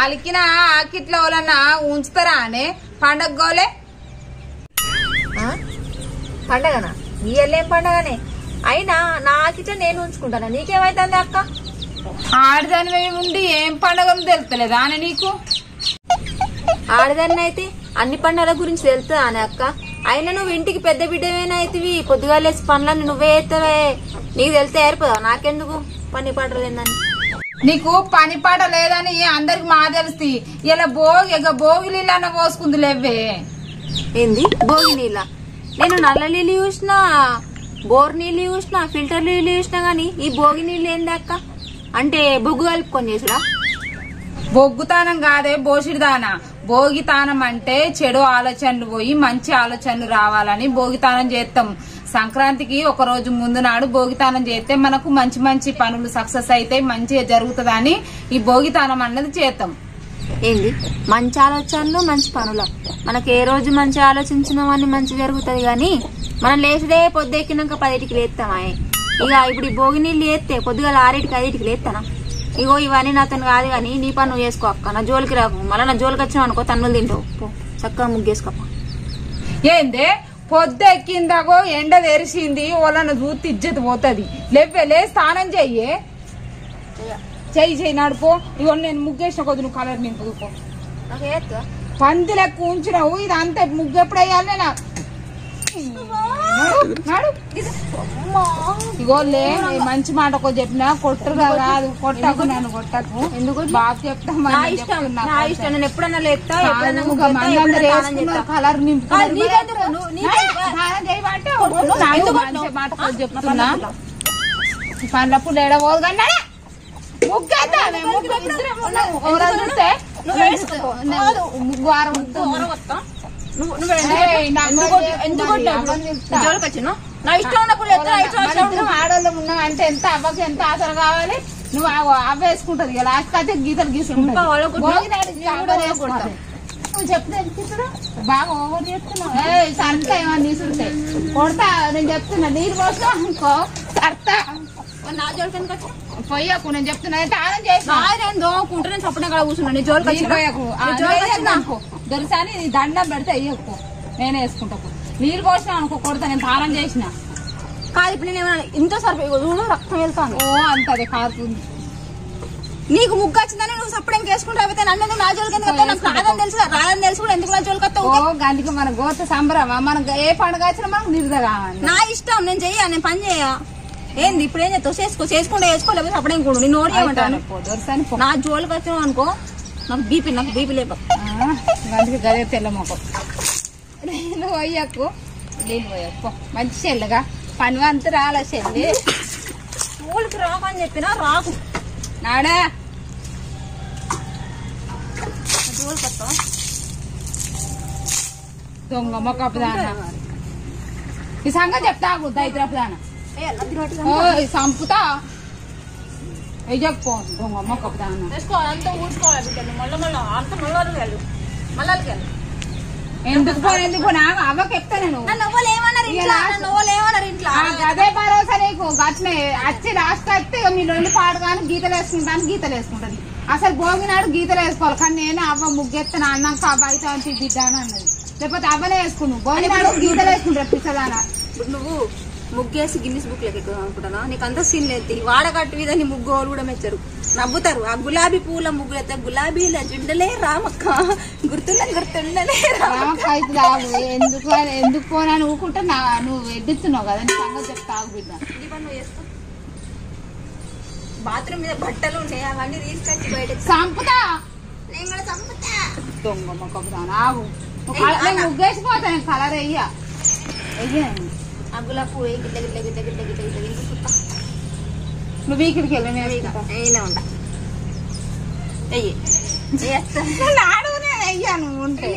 అలికిన ఆకిట్ల వాళ్ళన్నా ఉంచుతారా అనే పండగ గోలే పండగనా ఇయ్యలేం పండగనే అయినా నా ఆకిట్ల నేను ఉంచుకుంటానా నీకేమైతుంది అక్క ఆడదాని ఉండి ఏం పండగలు తెలుస్తలేదా అని నీకు ఆడదాన్ని అయితే అన్ని పండుగల గురించి తెలుస్తా అని అక్క అయినా నువ్వు ఇంటికి పెద్ద బిడ్డవేనా అయితేవి పొద్దుగా లేసి పనులన్నీ నువ్వే చేస్తావే నీకు తెలితే ఏరిపోదావు నాకెందుకు పని పాటలు ఏందని నీకు పని పాట లేదని అందరికి మా తెలుస్తుంది ఇలా భోగి నీళ్ళన్న పోసుకుంది లేవే ఏంది భోగి నీళ్ళ నేను నల్ల నీళ్ళు చూసినా బోర్ నీళ్ళు చూసినా ఫిల్టర్ నీళ్ళు చూసినా గానీ ఈ భోగి నీళ్ళు ఏంది అక్క అంటే బొగ్గు కలుపుకొని చేసుడా బొగ్గుతానం కాదే బోసిడిదాన భోగితానం అంటే చెడు ఆలోచనలు పోయి మంచి ఆలోచనలు రావాలని భోగితానం చేస్తాం సంక్రాంతికి ఒక రోజు ముందు నాడు భోగితానం చేస్తే మనకు మంచి మంచి పనులు సక్సెస్ అయితే మంచిగా జరుగుతుందని ఈ భోగితానం అన్నది చేస్తాం ఏంది మంచి ఆలోచనలు మంచి పనులు మనకి ఏ రోజు మంచి ఆలోచించినామని మంచి జరుగుతుంది గాని మనం లేచుడే పొద్దెక్కినాక 10కి లేస్తామా ఇక ఇప్పుడు ఈ భోగి నీళ్ళు వేస్తే పొద్దుగా 6కి 5కి లేస్తానా ఇగో ఇవన్నీ నాతో కాదు గాని నీ పని నువ్వు చేసుకో అక్క నా జోలికి రాకు మళ్ళీ నా జోలికి వచ్చినావు అనుకో తన్నులు తింటావు చక్కగా ముగ్గేసుకోప్ప ఏందే పొద్దెక్కిందాగో ఎండ తెరిచింది వాళ్ళను చూస్తే ఇజ్జత్ పోతుంది లే స్నానం చెయ్యే చెయ్యి నడుపో ఇగో నేను ముగ్గేసిన కొద్ది నువ్వు కలర్ నింపుకో పంది లెక్క ఉంచినావు ఇది అంతే ముగ్గు ఎప్పుడు వేయాలి నేను ఇగోలే మంచి మాట చెప్పినా కొట్టగా కాదు కొట్టకు నన్ను కొట్టకు ఎందుకు బాగా చెప్తా నేను ఎప్పుడన్నా లేస్తా కలర్ మాట చెప్తున్నా పండ్లప్పుడు ఏడబోదు కానీ ముగ్గు వారం ఆడోళ్ళు ఉన్నావు అంటే ఎంత అవ్వకి ఎంత ఆసర కావాలి నువ్వు అవ్వేసుకుంటది లాస్ట్ అయితే గీతలు గీసుకుంటావు చెప్తే బాగా ఓవర్ చేస్తున్నావు సరితా ఏమన్నా తీసుకుంటే కొడతా నేను చెప్తున్నా నీరు పోస్తా అనుకో సర్తా నా జోలికి ఎందుకు వచ్చా పోయాకు నేను చెప్తున్నా తానం చేసి దోకుంటే నేను చప్పన కూడా కూర్చున్నా నీ జోలికి పోయాకు అనుకో దొరిసాని దండం పెడితే అయ్యకు నేనే వేసుకుంటా నీళ్ళు పోసినా అనుకో కొడతా నేను తానం చేసిన కాదు ఇప్పుడు నేను ఏమన్నా ఇంత సరిపోయి రక్తం వెళ్తాను ఓ అంతది కారుతుంది నీకు ముగ్గు వచ్చిందని నువ్వు సప్పుడు వేసుకుంటావు అయితే నన్ను నా జోలికి ఎందుకు వస్తావు నాకు రాదని తెలుసు రాదని తెలుసు కూడా ఎందుకు నా జోలికి వస్తావు అందుకే మన గోత సంబరమా మనకు ఏ పండుగ వచ్చినా మనకు నిరుద కావాలి నా ఇష్టం నేను చెయ్యా నేను పని చేయ ఏంది ఇప్పుడు ఏం చేస్తావు చేసుకుంటే వేసుకోలేకపోతే అప్పుడేం కూడా నేను ఓడి ఏమంటాను నా జోలికి వచ్చావు అనుకో నాకు బీపీ లేప అందుకే గదే తెల్ల మొక్క నీళ్ళు పోయాకు నీళ్ళు పోయాకు మంచి చెల్లగా పని అంతా రాలే చెల్లి స్కూల్కి రాకని చెప్పినా రాకు నాడా జోలికి వస్తావా దొంగ మొక్కదాన ఈ సంగతి చెప్తాకు దైత్రపుదాన సంపుతా ఎజకపో దొంగ మొక్కదాన అంతా ఊడ్చుకోవాలి మళ్ళీ ఎందుకు పోను అవ్వకి చెప్తా నేను అదే భరోసా నీకు గట్నే వచ్చి లాస్ట్ వస్తే మీ రెండు పాడు కానీ గీతలు వేసుకుంటది అసలు భోగినాడు గీతలు వేసుకోవాలి కానీ నేను అవ్వ ముగ్గెత్తాను అన్నాక అవ్వ అయితే బిడ్డ అని అన్నది లేకపోతే అవ్వనే వేసుకున్నావు భోగినాడు గీతలు వేసుకుంటారు పిచ్చదాన నువ్వు ముగ్గేసి గిన్నిస్ బుక్ లెక్క అనుకుంటానా నీకు అంత సీన్ లేదు వాడగట్టు మీద నీ ముగ్గు వాళ్ళు కూడా మెచ్చారు నవ్వుతారు ఆ గులాబీ పూల ముగ్గులు అయితే గులాబీల జుండలే రామక్క గుర్తుండలే ఎందుకు పోనా ఊకుంటా నువ్వు ఎడ్డుతున్నావు కదా నీ సంగతి చెప్తావు బిడ్డ నువ్వు చేసుకో బాత్రూమ్ మీద బట్టలు ఉన్నాయి అవన్నీ తీసుకొచ్చి బయట చంపుతా నేను కూడా చంపుతా దొంగ మొక్క ఆగు ముగ్గేసిపోతాను కలర్ అయ్యా ఆ గులాబీ పువ్వు గిట్ల గిట్ల గిట్ల గిట్ల గిట్ల గిట్ల గిట్ల నువ్వు వీకిడికి వెళ్ళి అయినా ఉంటా అయ్యా నువ్వు ఉంటే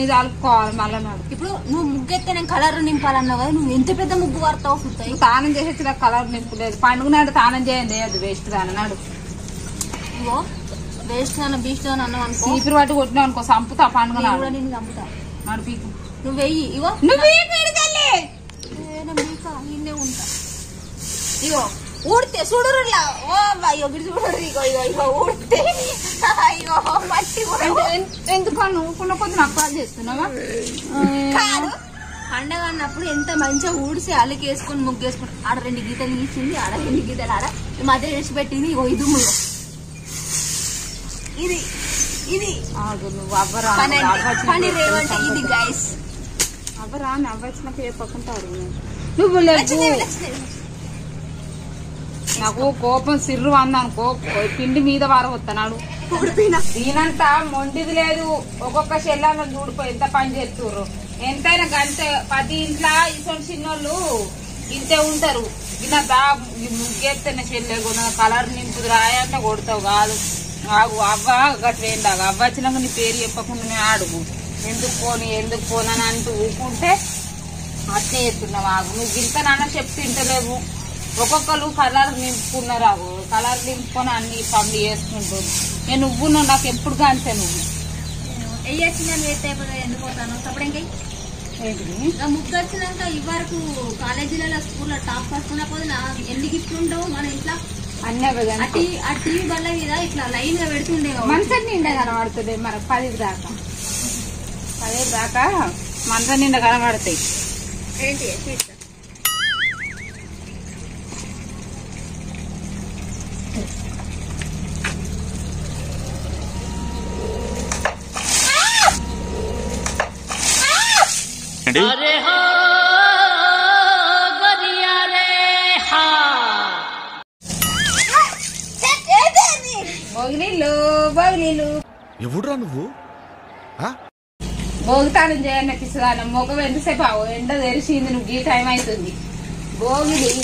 ఇది అలుపుకోవాలి మళ్ళా నాడు ఇప్పుడు నువ్వు ముగ్గెత్తే నేను కలర్ నింపాలన్నావు కదా నువ్వు ఎంత పెద్ద ముగ్గు వాడతావు నువ్వు తానం చేసేసి కలర్ నింపులేదు పండుగ నాడు తానం చేయండి అది వేస్ట్ దాని నాడు ఇగో వేస్ట్ అన్న బీస్ట్ అని అన్నావు అనుకో చీపురు పట్టి కొట్టినావు అనుకో చంపుతా పండుగ నాడు నేను చంపుతా నాడు పీకు నువ్వు వెయ్యి ఇగో నువ్వు ఇన్నే ఉంటా ఇగో ఊడితే చూడురులా ఓ అయ్యో గిడి చూడరు ఇగో ఇగో ఇగో ఊడితే అయ్యో మట్టి ఎందుకు నువ్వుకున్న కొద్ది నాకు కాల్ చేస్తున్నావా కాదు పండగ అన్నప్పుడు ఎంత మంచిగా ఊడిసి అలకేసుకొని ముగ్గేసుకుని ఆడ 2 గీతలు గీసింది ఆడ 2 గీతలు ఆడ మధ్య వేసి పెట్టింది ఇగో ఇది ఇది ఇది నువ్వు అవ్వరా పని రేవంటే ఇది గైస్ అవ్వరా నవ్వచ్చినప్పుడు చెప్పకుంటారు నువ్వు నాకు కోపం సిర్రు అందనుకో పిండి మీద వారవస్తున్నాడు దీనంత మొండిది లేదు ఒక్కొక్క చెల్లాలను చూడిపో ఎంత పని చేస్తుర్రు ఎంతైనా గంటే 10 ఇంట్లో ఇటువంటి చిన్నోళ్ళు ఇంతే ఉంటారు ఇలా ముగ్గేస్తేనే చెల్లె కలర్ నింపుదు రాయంటే కొడతావు కాదు అవ్వ గట్లేందా అవ్వ వచ్చినాక నీ పేరు చెప్పకుండా నేను అడుగు ఎందుకు పోను అని అంటూ ఊకుంటే అట్లే చేస్తున్నావు నువ్వు గింతనన్నా చెప్పి తింటలేవు ఒక్కొక్కరు కలర్ నింపుకున్నారు కలర్ నింపుకొని అన్ని పనులు చేసుకుంటారు నువ్వు నాకు ఎప్పుడు కాంతే నువ్వు ఎందుకు పోతాను అప్పుడేంటి ముగ్గు వచ్చినాక ఇవరకు కాలేజీలలో స్కూల్లో టాప్ వస్తున్నా పోదునా ఎందుకు ఇట్లుండవు మన ఇంట్లో అన్నీ ఆ టీవీ బల్ల మీద ఇట్లా లైన్ గా పెడుతుండే మంచం నిండా కనబడుతుంది మరి 10 దాకా మంచం నిండా కనబడతాయి ఏంటి ఎవడురా నువ్వు భోగితానం చేయనిపిస్తుందా మొగం ఎంతసేపు ఎండ తెలిసింది నువ్వు ఈ టైం అవుతుంది భోగిలీలు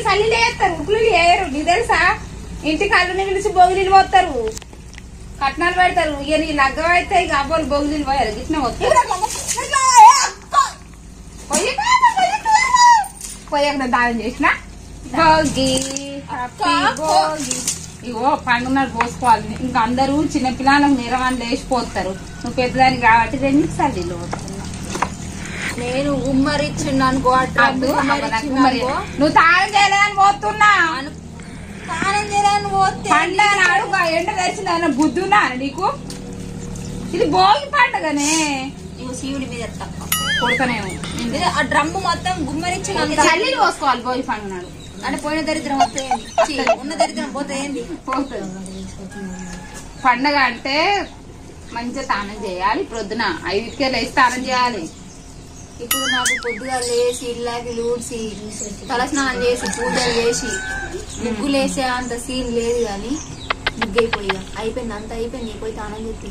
చల్లీలు వేస్తారు ఉప్పులు వేయరు నీకు తెలుసా ఇంటికి అల్లుని పిలిచి భోగిలీలు పోతారు కట్నాలు పెడతారు ఇక నీ లగ్గం అయితే ఇక అబ్బాలు భోగిలీలు పోయారు గిట్న పోతారు పోయాక దానం చేసిన భోగి భోగి ఇగో పండుగ పోసుకోవాలి ఇంకా అందరూ చిన్నపిల్లలకు నిరవాన్ని లేచిపోతారు నువ్వు పెద్దదాన్ని కాబట్టి 2 సార్లు నేను గుమ్మరిచ్చిండు అనుకో నువ్వు తాళం చేయలేదని పోతున్నా తాళం చేయలేదని పోతే పండుగ నాడు ఎండ తెచ్చింది బుద్ధున్నా నీకు ఇది భోగి పండుగనే శివుడి మీద కొడుతనేమో ఆ డ్రమ్ము మొత్తం గుమ్మరిచ్చిండు చల్లీలు పోసుకోవాలి భోగి పండుగ నాడు అంటే పోయిన దరిద్రం వస్తాయండి ఉన్న దరిద్రం పోతాయండి పండగ అంటే మంచిగా స్నానం చేయాలి ప్రొద్దున 5కే లేచి స్నానం చేయాలి ఇప్పుడు నాకు పొద్దుగా లేచి ఇల్లాకి లూడ్చి తలస్నానం చేసి పూజలు చేసి ముగ్గులు వేసే అంత సీన్ లేదు కానీ ముగ్గు అయిపోయింది అంత అయిపోయింది పోయి స్నానం చేసి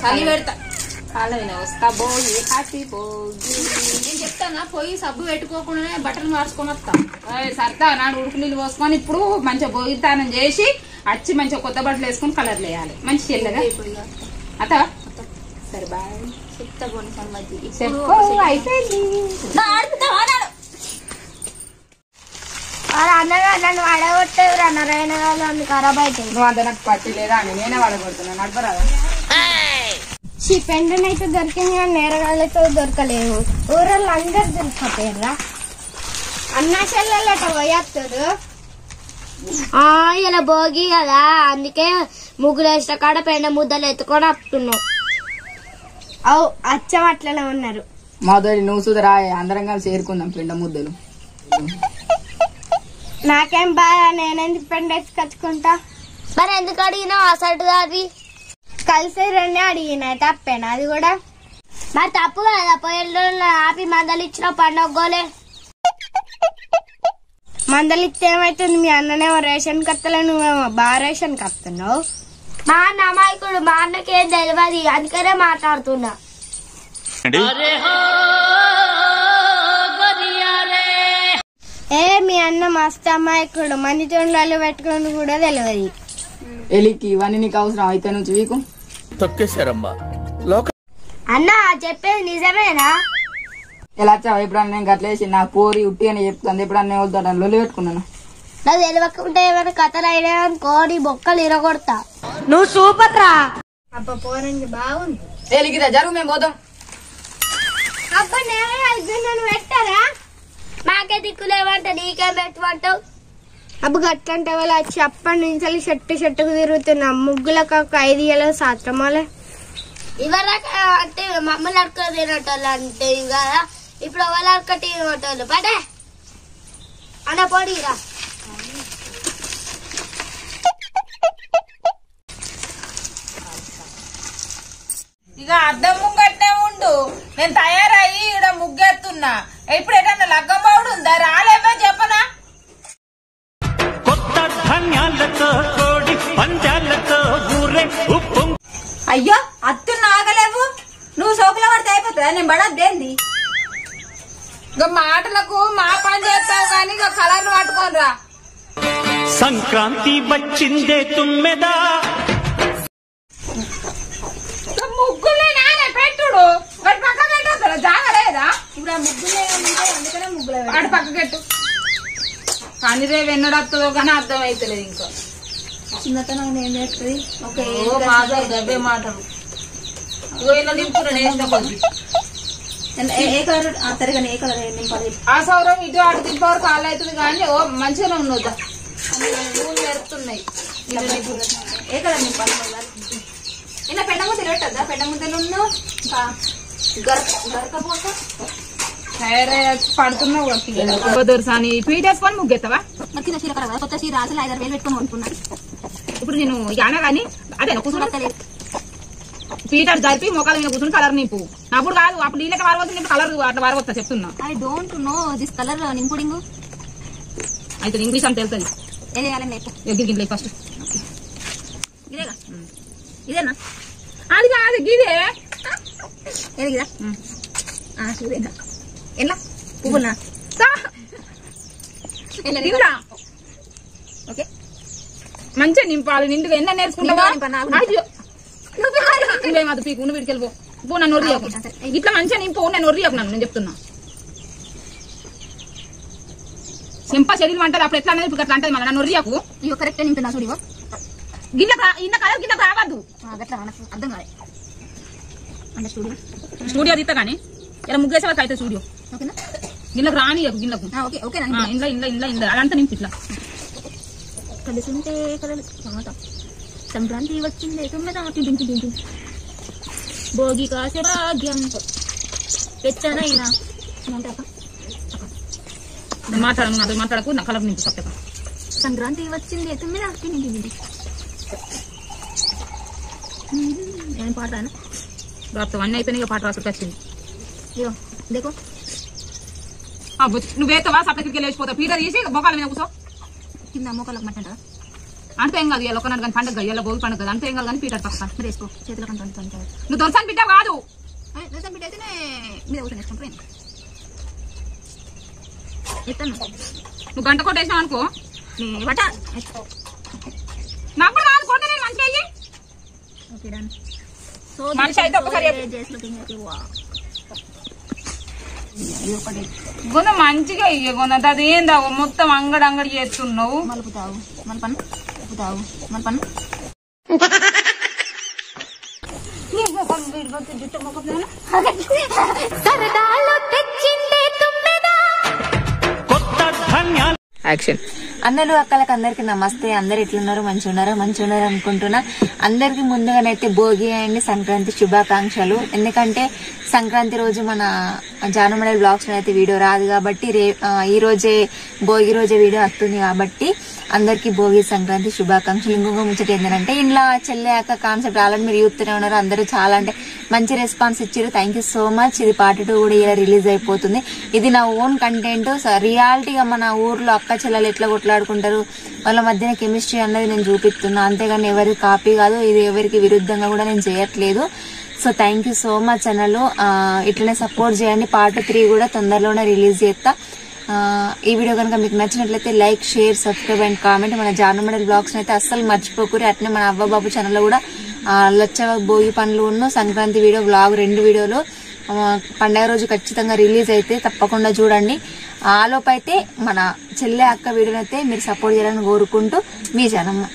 చలి పెడతా వస్తా భోగి హ్యాపీ భోగి నేను చెప్తానా పోయి సబ్బు పెట్టుకోకుండానే బట్టలు మార్చుకొని వస్తా సత్తా నాడు ఉడుకు నీళ్ళు పోసుకొని ఇప్పుడు మంచిగా భోగి స్నానం చేసి వచ్చి మంచిగా కొత్త బట్టలు వేసుకొని కలర్లు వేయాలి మంచి చెల్లెగా అత సరే బాయ్ చెప్తా పోనీ సంగతి అయిపోయింది అన్నగా నన్ను వడగొట్టేవి నారాయణ గారు ఖరాబ్ అవుతాయి నువ్వు అంత నాకు పట్టి లేదా అని నేనే వడగొడుతున్నాను నడపరాదా పెండన్ అయితే దొరికింది కానీ నేరగాళ్ళతో దొరకలేవు ఊరల్లో అందరు దొరికిపోయారా అన్నా చెల్లెళ్ళట పోయేస్తారు ఇలా భోగి కదా అందుకే ముగ్గులు వేసిన కాడ పెండ ముద్దలు ఎత్తుకొని వస్తున్నావు అవు అచ్చం అట్లనే ఉన్నారు మొదటి నువ్వు సుధరా అందరం కలిసి చేరుకుందాం పిండ ముద్దలు నాకేం బాగా నేనెందుకు పెండ ఎత్తుకొచ్చుకుంటా మరి ఎందుకు అడిగినావు అసలు దాది కలిసి 2 అడిగినా తప్పేనా అది కూడా మరి తప్పు కదా పోయేళ్ళు ఆపి మందలు ఇచ్చిన పండుగోలే మందలు ఇస్తే ఏమైతుంది మీ అన్ననేమో రేషన్ కత్తలే నువ్వేమో బాగా రేషన్ కత్తున్నావు మా అన్న అమాయకుడు మా అన్నకేం తెలియదు అందుకనే మాట్లాడుతున్నా మీ అన్న మస్తు అమాయకుడు మంది తొండలు పెట్టుకుని కూడా తెలియదు ఎలికి ఇవన్నీ నీకు అవసరం అయితే నువ్వు వీకు తొక్కేశారమ్మా అన్న చెప్పేది నిజమేనా ఎలా వచ్చావు ఎప్పుడన్నా నేను గట్లేసి నా పోరి ఉట్టి అని చెప్తాను ఎప్పుడన్నా వెళ్తాను లొల్లి పెట్టుకున్నాను నాకు తెలియకుంటే ఏమైనా కథలు అయినా కోడి బొక్కలు ఇరగొడతా నువ్వు సూపర్ రా అబ్బా పోరండి బాగుంది ఎలికి జరుగు మేము పోతాం అబ్బా నేను పెట్టారా మాకే దిక్కులేవంట నీకేం పెట్టమంటావు అబ్బు గట్లంటే వాళ్ళు వచ్చి అప్పటి నుంచి చెట్టుకు తిరుగుతున్నా ముగ్గులకు ఒక 5 ఏళ్ళ సాత్రమాలే ఇవరకు అంటే మమ్మల్ని అడుక తినటోళ్ళు అంటే ఇంకా ఇప్పుడు వాళ్ళు అడుక తినటోళ్ళు పడే అన్న పొడిరా ఇక అద్దం ముగ్గట్టే ఉండు నేను తయారయ్యి ఇక్కడ ముగ్గెత్తున్నా ఇప్పుడు ఏదన్నా లగ్గం బావుడు ఉందా రాలేవో చెప్పనా కొత్త ధాన్యాలతో కోడి పంజాలతో ఊరే ఉప్పు అయ్యో అత్తున్న ఆగలేవు నువ్వు సోకులో పడితే అయిపోతుందా నేను పడద్దేంది ఇక మాటలకు మా పని చేస్తావు కానీ ఇక కలర్లు పట్టుకోనరా సంక్రాంతి వచ్చిందే తుమ్మెదా ముగ్గులే నానే పెట్టుడు వాటి పక్క పెట్టా జాగలేదా ఇప్పుడు ఆ ముగ్గులే ఉంటాయి అందుకనే ముగ్గులే వాటి పక్క పెట్టు కానీ రేపు ఎన్నడొస్తుందో కానీ అర్థం అవుతలేదు ఇంకా చిన్నతనం ఏం చేస్తుంది ఓకే మాటలు గవ్వే మాటలు ఇలా నింపుతున్నాను వేసిన కొద్ది ఏ కలర్ తరగని ఏ కలర్ నింపాలి ఆ సౌరం ఇటు అటు దింపవరకు కాళ్ళు అవుతుంది కానీ ఓ మంచిగానే ఉన్నదా పూలు పెడుతున్నాయి ఏ కలర్ నింపాలి ఇలా పెండ ముద్దలు పెట్టద్దా పెండ ముద్దలు ఇంకా గరకపోత తయారయ్యి దొరసాని పీట్ వేసుకొని ముగ్గెత్తావా చిన్న చీర కదా కొత్త చీర అసలు 5,000 పెట్టుకొని కొనుక్కున్నాను ఇప్పుడు నేను యానా కానీ అదే కూర్చుంటలేదు పీటర్ జరిపి మోకాల మీద కూర్చుని కలర్ నింపు అప్పుడు కాదు అప్పుడు నీళ్ళకి వారవద్దు కలర్ అట్లా వారవస్తా చెప్తున్నా I don't know this colour నింపుడింగ్ అయితే ఇంగ్లీష్ అని తెలుస్తుంది ఏం చేయాలి నేర్పు ఎగ్గిరి ఫస్ట్ ఇదేగా ఇదేనా అది కాదు గిదే ఏది గిదా చూదేనా ఎలా పువ్వునా ఓకే మంచిగా నింపాలి నిండుగా ఎన్న నేర్చుకుంటావా పీకు నువ్వు వీడికెళ్ళిపో పో నన్ను ఒర్రియకు ఇట్లా మంచిగా నింపు నేను ఒర్రియకు నన్ను నేను చెప్తున్నా చెంప శరీరం అంటారు అప్పుడు ఎట్లా అనేది ఇప్పుడు అట్లా అంటే మళ్ళీ నన్ను ఒర్రియకు ఇవి కరెక్ట్ నింపుతున్నా చూడివో గిన్నె ఇన్న కలర్ గిన్నె రావద్దు అట్లా మనకు అర్థం కాదు అంటే స్టూడియో తీస్తా కానీ ఇలా ముగ్గేసే వరకు అయితే స్టూడియో ఓకేనా గిన్నెకు రాని గిన్నెకు ఓకే ఓకేనా ఇంట్లో ఇంట్లో ఇంట్లో ఇంట్లో అదంతా నింపు ఇట్లా కలిసింటే కలలు సంక్రాంతి వచ్చింది తొమ్మిది భోగి కాసే భాగ్యం పెచ్చనైనా మాట్లాడను నాతో మాట్లాడకు నా కలర్ నింపు సత్యక సంక్రాంతి వచ్చింది తొమ్మిది ఏం పాట రాను రాత్రి అన్నీ అయిపోయినాయి పాట రాసుకు వచ్చింది ఇగో దేకో నువ్వేస్తావా సప్లకి లేచిపోతావు పీటర్ తీసి బొకాల మీద కూర్చో కింద మోకాళ్ళకి మట్టంటారా అంతే ఏం కాదు ఇలా ఒకనాడు కానీ పండుగ ఇలా భోగి పండుగ కదా అంతే ఏం కాదు కానీ పీటర్ పక్క మరి వేసుకో చేతిలో కంటే నువ్వు దొరసాని పిట్ట కాదు దోశ బిడ్డ అయితేనే మీద కూర్చొని వేసుకుంటారు ఎత్తాను నువ్వు గంట కొట్టేసినావు అనుకో బట నాకు కూడా కాదు కొట్ట నేను మంచిగా అయ్యి ఓకే డన్ సో మనిషి అయితే ఒకసారి గుణ మంచిగా ఇయ్య గుణ అది ఏందా మొత్తం అంగడి చేస్తున్నావు మలుపుతావు మలపను మలుపుతావు మలపను యాక్షన్ అన్నలు అక్కలకు అందరికి నమస్తే. అందరు ఎట్లున్నారు? మంచిగా ఉన్నారు అనుకుంటున్నా. అందరికి ముందుగానైతే భోగి అండ్ సంక్రాంతి శుభాకాంక్షలు. ఎందుకంటే సంక్రాంతి రోజు మన జానుమడల్ బ్లాగ్స్ అయితే వీడియో రాదు కాబట్టి ఈ రోజే భోగి రోజే వీడియో వస్తుంది కాబట్టి అందరికి భోగి సంక్రాంతి శుభాకాంక్షలు. ఇంకొక ముచ్చట ఏంటంటే ఇంట్లో చెల్లె అక్క కాన్సెప్ట్ ఆల్రెడీ మీరు చూస్తూనే ఉన్నారు. అందరూ చాలా అంటే మంచి రెస్పాన్స్ ఇచ్చారు. Thank you so much. ఇది పార్ట్ 2 కూడా ఇలా రిలీజ్ అయిపోతుంది. ఇది నా ఓన్ కంటెంట్. రియాలిటీగా మన ఊర్లో అక్క చెల్లెలు ఎట్లా కొట్లాడుకుంటారు, వాళ్ళ మధ్యన కెమిస్ట్రీ అన్నది నేను చూపిస్తున్నా. అంతేగాని ఎవరికి కాపీ కాదు, ఇది ఎవరికి విరుద్ధంగా కూడా నేను చేయట్లేదు. So thank you so much అన్నలు. ఇట్లనే సపోర్ట్ చేయండి. పార్ట్ 3 కూడా తొందరలోనే రిలీజ్ చేస్తా. ఈ వీడియో కనుక మీకు నచ్చినట్లయితే like, share, subscribe and comment. మన జానుమడల్ బ్లాగ్స్ అయితే అస్సలు మర్చిపోకూరి. అట్నే మన అవ్వబాబు ఛానల్లో కూడా లచ్చ భోగి పనులు ఉన్న సంక్రాంతి వీడియో బ్లాగ్ 2 వీడియోలు పండగ రోజు ఖచ్చితంగా రిలీజ్ అయితే తప్పకుండా చూడండి. ఆలోపు అయితే మన చెల్లె అక్క వీడియోనైతే మీరు సపోర్ట్ చేయాలని కోరుకుంటూ మీ జానమ్మ.